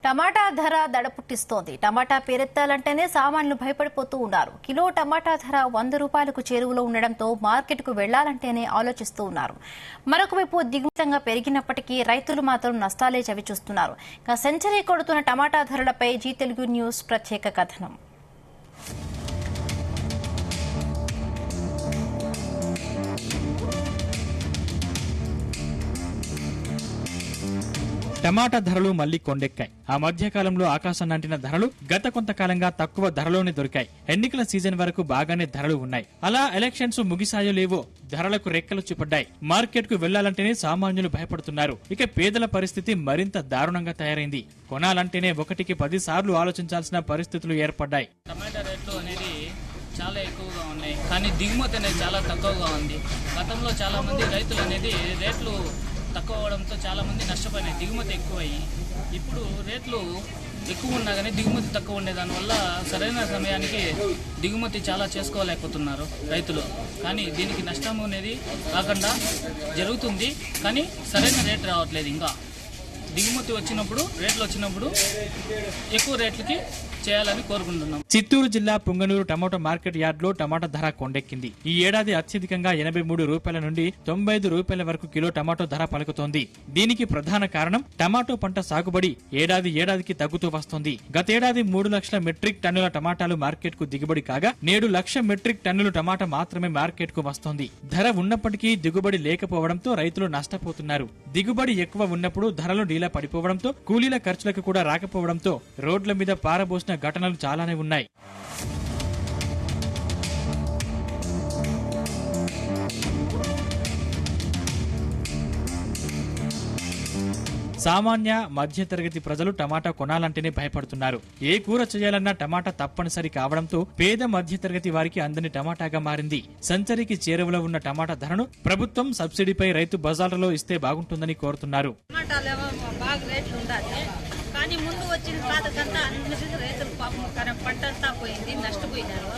టమాటా ధర దడ పుట్టిస్తోంది. టమాటా పేరెత్తాలంటేనే సామాన్యులు భయపడిపోతూ ఉన్నారు. కిలో టమాటా ధర 100 రూపాయలకు చేరువలో ఉండడంతో మార్కెట్కు వెళ్లాలంటేనే ఆలోచిస్తూ ఉన్నారు. మరొక వైపు దిగుమతంగా పెరిగినప్పటికీ రైతులు మాత్రం నష్టాలే చవిచూస్తున్నారు. సెంచరీ కొడుతున్న టమాటా ధరలపై జీ తెలుగు న్యూస్ ప్రత్యేక కథనం. టమాటా ధరలు మళ్లీ కొండెక్కాయి. ఆ మధ్యకాలంలో ఆకాశాన్నంటిన ధరలు గత కొంతకాలంగా తక్కువ ధరలోనే దొరికాయి. ఎన్నికల సీజన్ వరకు బాగానే ధరలు ఉన్నాయి. అలా ఎలక్షన్స్ ముగిసాయో లేవో ధరలకు రెక్కలు చూపడ్డాయి. మార్కెట్ కు వెళ్లాలంటేనే సామాన్యులు భయపడుతున్నారు. ఇక పేదల పరిస్థితి మరింత దారుణంగా తయారైంది. కొనాలంటేనే 1కి 10 సార్లు ఆలోచించాల్సిన పరిస్థితులు ఏర్పడ్డాయి. టమాటా రేట్లు అనేది చాలా ఎక్కువగా ఉన్నాయి, కానీ దిగుమతి అనేది చాలా తక్కువగా ఉంది. గతంలో చాలా మంది రైతులు అనేది రేట్లు తక్కువ అవడంతో చాలా మంది నష్టపోయినాయి. దిగుమతి ఎక్కువయ్యి ఇప్పుడు రేట్లు ఎక్కువ ఉన్నా కానీ దిగుమతి తక్కువ ఉండే దానివల్ల సరైన సమయానికి దిగుమతి చాలా చేసుకోలేకపోతున్నారు రైతులు. కానీ దీనికి నష్టం అనేది రాకుండా జరుగుతుంది, కానీ సరైన రేటు రావట్లేదు. ఇంకా దిగుమతి వచ్చినప్పుడు రేట్లు వచ్చినప్పుడు ఎక్కువ రేట్లకి చేయాలని కోరుకుంటున్నాం. చిత్తూరు జిల్లా పుంగనూరు టమాటో మార్కెట్ యార్డ్ లో టమాటా ధర కొండెక్కింది. ఈ ఏడాది అత్యధికంగా 83 రూపాయల నుండి 95 రూపాయల వరకు కిలో టమాటో ధర పలుకుతోంది. దీనికి ప్రధాన కారణం టమాటో పంట సాగుబడి ఏడాదికి తగ్గుతూ వస్తోంది. గతేడాది 3 లక్షల మెట్రిక్ టన్నుల టమాటాలు మార్కెట్ కు దిగుబడి కాగా నేడు 1,00,000 మెట్రిక్ టన్నుల టమాటా మాత్రమే మార్కెట్ కు వస్తోంది. ధర ఉన్నప్పటికీ దిగుబడి లేకపోవడంతో రైతులు నష్టపోతున్నారు. దిగుబడి ఎక్కువ ఉన్నప్పుడు ధరలు డీలా పడిపోవడంతో కూలీల ఖర్చులకు కూడా రాకపోవడంతో రోడ్ల మీద పారబోసిన ఘటనలు చాలానే ఉన్నాయి. సామాన్య మధ్యతరగతి ప్రజలు టమాటా కొనాలంటేనే భయపడుతున్నారు. ఏ కూర చేయాలన్నా టమాటా తప్పనిసరి కావడంతో పేద మధ్యతరగతి వారికి అందని టమాటాగా మారింది. సెంచరీకి చేరువలో ఉన్న టమాటా ధరను ప్రభుత్వం సబ్సిడీపై రైతు బజార్లలో ఇస్తే బాగుంటుందని కోరుతున్నారు. కానీ ముందు వచ్చిన కాదకంతా అన్నిటికీ రైతులు పాపం పంటంతా పోయింది, నష్టపోయినారు.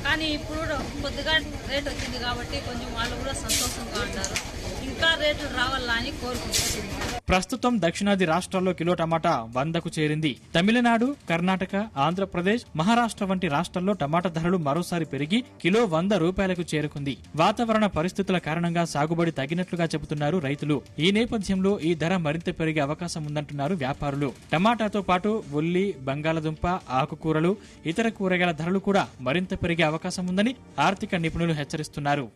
కానీ ఇప్పుడు కొద్దిగా రేటు వచ్చింది కాబట్టి కొంచెం వాళ్ళు కూడా సంతోషంగా ఉన్నారు. ఇంకా రేట్లు రావాలా అని కోరుకుంటున్నారు. ప్రస్తుతం దక్షిణాది రాష్ట్రాల్లో కిలో టమాటా 100కు చేరింది. తమిళనాడు, కర్ణాటక, ఆంధ్రప్రదేశ్, మహారాష్ట్ర వంటి రాష్ట్రాల్లో టమాటా ధరలు మరోసారి పెరిగి కిలో 100 రూపాయలకు చేరుకుంది. వాతావరణ పరిస్థితుల కారణంగా సాగుబడి తగ్గినట్లుగా చెబుతున్నారు రైతులు. ఈ నేపథ్యంలో ఈ ధర మరింత పెరిగే అవకాశం ఉందంటున్నారు వ్యాపారులు. టమాటాతో పాటు ఉల్లి, బంగాళదుంప, ఆకుకూరలు, ఇతర కూరగాయల ధరలు కూడా మరింత పెరిగే అవకాశం ఉందని ఆర్థిక నిపుణులు హెచ్చరిస్తున్నారు.